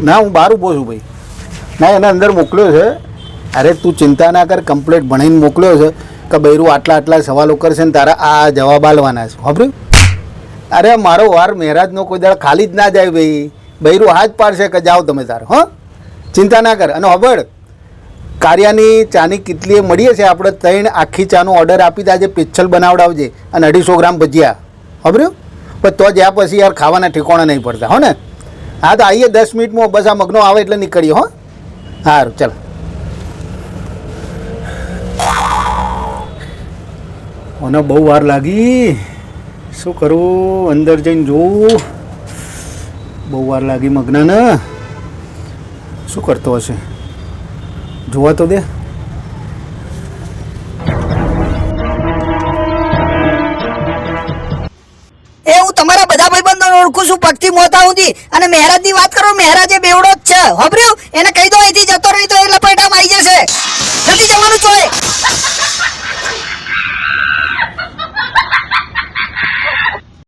ના હું બહાર ઊભો છું ભાઈ. ના એને અંદર મોકલ્યો છે. અરે તું ચિંતા ના કર, કમ્પ્લેટ ભણીને મોકલ્યો છે કે બૈરું આટલા સવાલો કરશે ને તારા આ જવાબ આલવાના છે. ખબર? અરે મારો વાર મહેરાજનો કોઈ દાડ ખાલી જ ના જાય ભાઈ. બૈરું હાથ પાડશે કે જાઓ તમે તારે. હં, ચિંતા ના કર. અને હબળ કારિયાની ચાની કેટલી મળીએ છે આપણે 3 આખી ચાનો ઓર્ડર આપી દેજે, પેચ્છલ બનાવડાવજે અને 250 ગ્રામ ભજીયા. ખબર્યું? પણ તો જ્યાં પછી યાર ખાવાના ઠેકોણા નહીં પડતા. હો ને? હા તો આવીએ 10 મિનિટમાં. બસ આ મગનો આવે એટલે નીકળીએ. હો, સારું ચાલ. મને બહુ વાર લાગી. શું કરું? અંદર જઈને જોઉં. બહુ વાર લાગી મગનાને. શું કરતો હશે? જોવા તો દે. એ હું તમારા બધા ભાઈબંધોને ઓળખું છું પગથી મોતા સુધી. અને મહેરાજની વાત કરો, મહેરાજ એ બેવડો જ છે. હોભર્યું? એને કહી દો અહીંથી